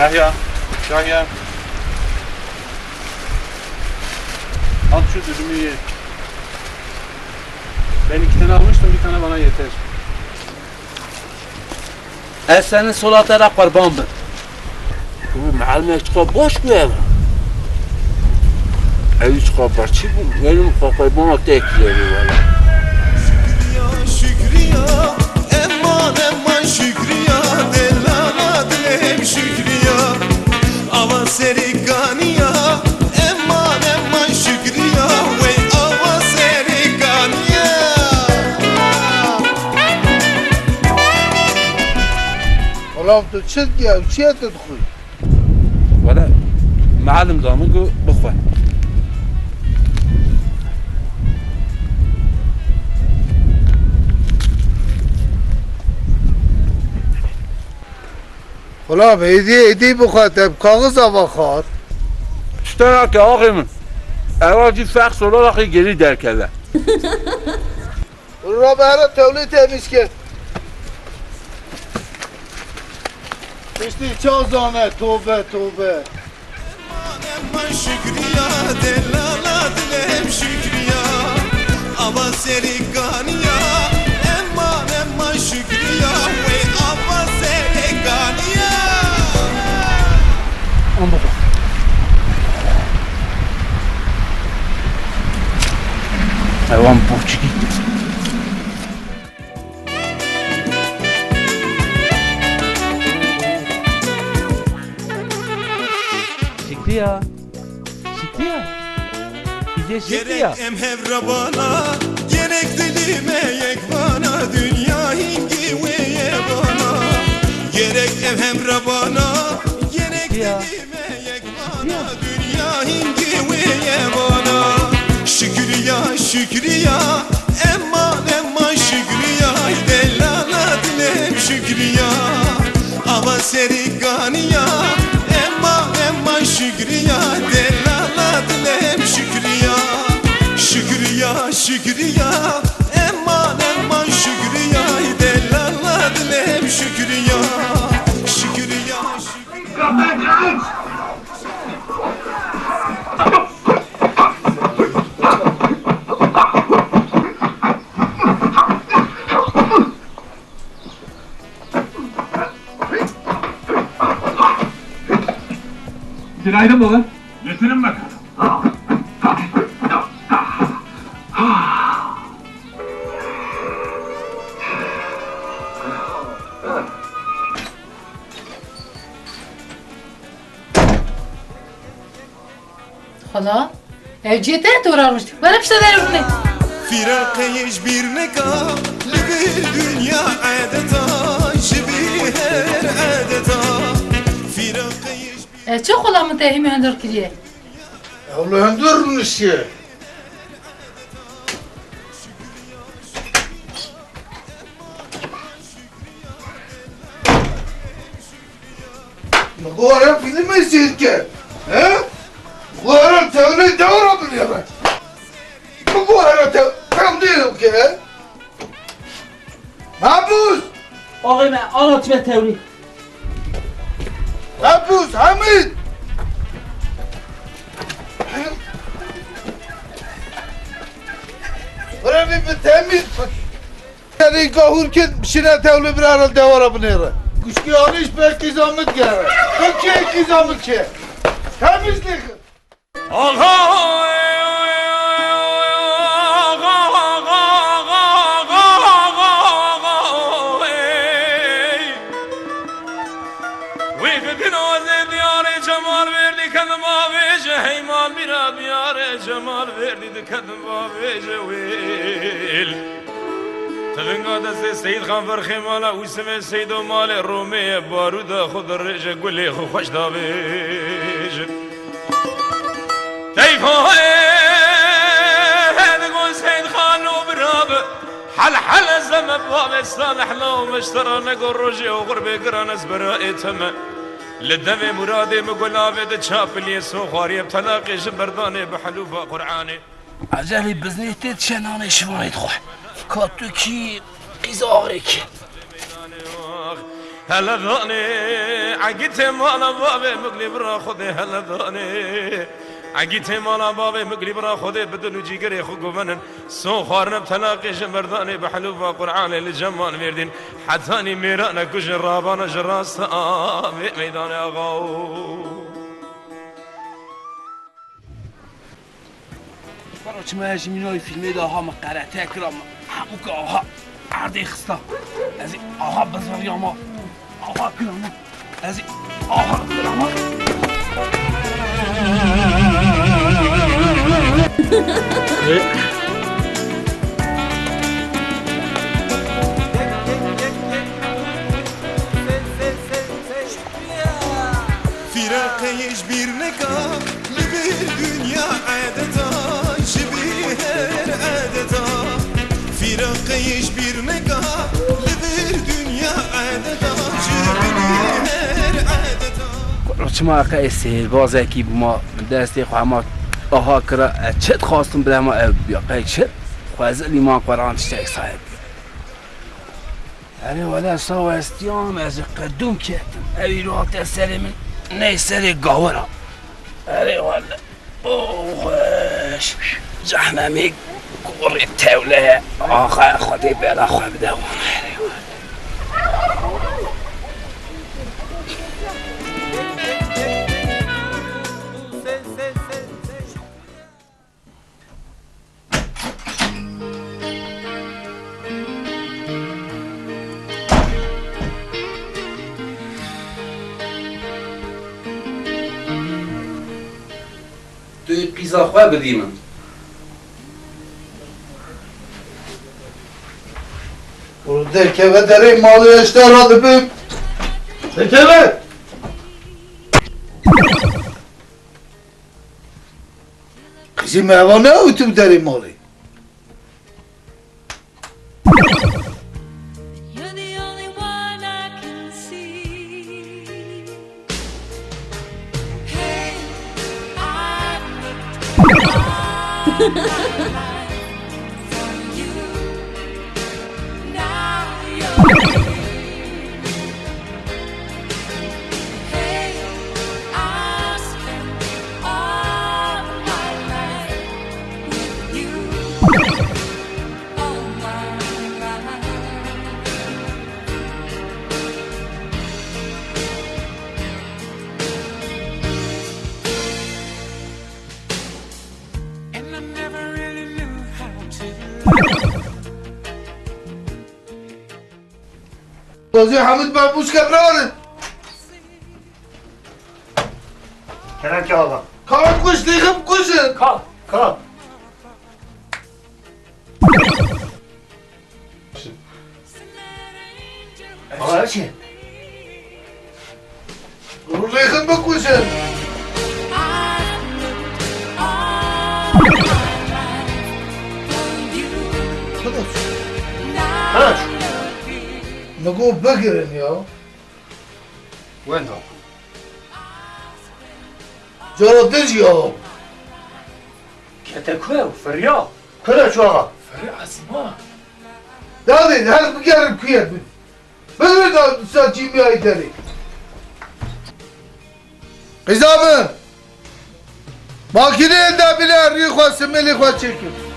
Yahya, Yahya. Al şu dürümü ye. Ben 2 tane almıştım, bir tane bana yeter. Senin sola taraf var bambi. معلم چقدر باش بیام ای چقدر چی بود یعنی مخاطب ما تکیه ولی Şükriya eman eman şükriya delala dilem şükriya ava serikaniya eman eman şükriya ve ava serikaniya Oğlum tu çık ya, uçuya tedkul. ولا معلم ضامنكو بخوة Oğlum hediye بخاطب kağıt bakar. اشترى كواخي اواجي فاق صلاة لقي جري در كذا Rabara tevli temiz ki. İşte çazane tövbe tövbe. eman şükriya delala dilem şükriya ava serikaniya eman eman şükriya ve ava serikaniya حيوان بوشكي Çıktı ya. Çıktı ya. Bize çıktı ya. Gerek emhevra bana, gerek dilime yek bana, dünya hingi ve ye bana. Gerek emhevra bana, gerek dilime yek bana, dünya hingi ve ye bana. Şükriya, şükriya, eman eman şükriya, delala dilem şükriya, ava serikaniya, eman eman şükriya, delala dilem şükriya, şükriya, şükriya, eman eman şükriya, delala dilem şükriya, şükriya, şükriya. Günaydın baba. Getirin bakalım. Hala, evciyete uğramıştık. Bana bir şey der bunu. Firakayış bir neka Libir dünya adeta Şibi her adeta Firakayış Çok olamı tehimi höndür kiriye. Oğlum öndürmüş ya. Bu ara film izleyin ki. He? Bu ara tevli devre biliyor ben. Bu ara tam değil ki. Mahpus! Ağabey anlat ve tevri. Mahpus! Hamid! Buraya bir temiz. Yani kahur ki şine tevli bir ara devre biliyor. Kuşki alış belki zahmet gelir. Kuşki zahmet ki. Temizlik. Cemal verdi kadın babece wil Tılınga Seyyid Khan Farkhi mala Usme Seydo male Rome baruda khud rje guli khosh da bej Tayfa hada gon Seyyid Khan obrab hal hal zam bab salih lo mashtara nagor rje غربه granaz براءتم للدم مرادي مقول عبد تشابلي سوخاري بطلاقي برداني بحلوفة قرعاني عجلی بزنیت چنانه شوانید خواه کاتو کی قیزارک هلا ذاني عقيت مالا بابي مقلي برا خذي هلا ذاني عقيت مالا بابي مقلي برا خذي بدل جيقري خو قبنن سو خارنب تلاقي جمرداني بحلوفا قرعاني لجمان ميردين حتاني ميرانا كش رابانا جراستا ميدان اغاو برای چه مهاجمین های فیلمی ده ها مقره تکرام همون که آها عرضی خستا از این آها بزرگی ما آها کرامه از این آها کرامه Firakeyş bir neka bir dünya adeta şibir adeta Firakeyş bir neka bir dünya adeta şibir adeta چه موقع سربازه کی ما دستی خو ما آها کرا چت خواستم بله ما بیا قای چت خوازه لیمان قرآن تشتاک صاحب اره ولا ساو استیام از قدوم کتم اوی رو تسر من نیسر گاورا اره ولا اوخش جهنمی قوری توله آخه خودی بلا خواه بدوان اره ولا توی پیزا خواه بدیم برو درکه و داره مالی اشتارا ببین درکه و قیزی موانه او تو داره مالی بازی حمید مرموز کبرانه کنم که آقا کارم کش دیگم کشه کار آقا چیه؟ رو لیخم بکشه خلاص نگو بگیرن یا وين هو؟ جارا دج یا کتکوه و فریا کلا چو آقا دادید هر بگیرن کویت بود بدون داد چی میایی داری قیزامه ماکینه انده بیله ری خواه سمیلی خواه چکیم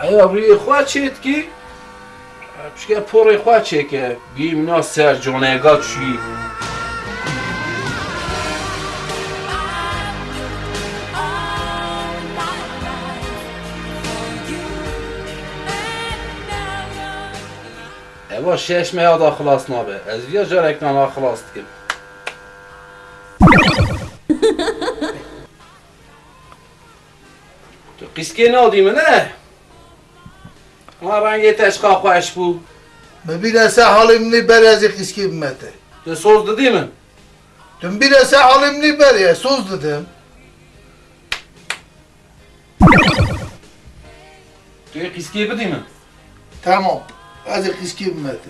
حیابری خواه چید کی؟ بشکه پوری خواه چه که گیم نا سر جونگا چی ایوا شش میاد خلاص نابه از یا جارک نانا خلاص کن تو قیسکه نادیمه نه؟ ما رنگی تشقا خوش بو ببین سه حالیم نی بری از یک اسکی بمته تو سوز دادی من؟ تو ببین سه حالیم نی بری سوز دادم تو یه قیسکی بدی من؟ تمام از قشکی بمته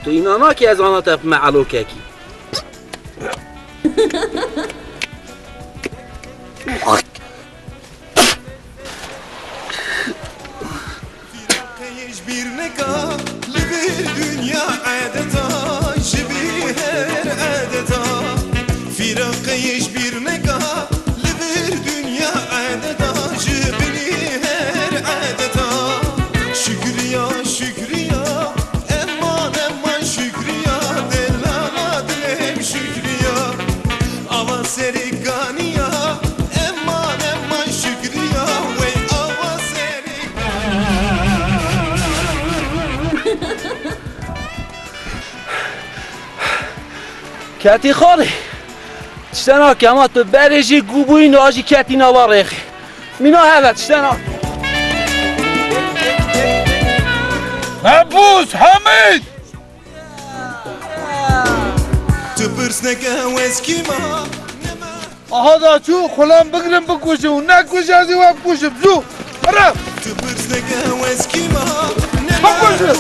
تو اینا که از آنها تف معلو کی bir neka bir dünya adeta şibir adeta Firakeyiş bir neka bir dünya adeta şibir adeta Şükriya şükriya eman eman şükriya delala dilem şükriya Ava seriganiya eman eman şükriya ve ava کتی خاله تشتنا کما تو برجی گوبوی ناجی کتی نوارخی مینا هوا تشتنا عبوس حمید Tıpırs ne gavez kima Aha da şu kolan bıgırım bıkuşum ne kuşazı var kuşum şu Ara Tıpırs ne gavez kima Bak kuşum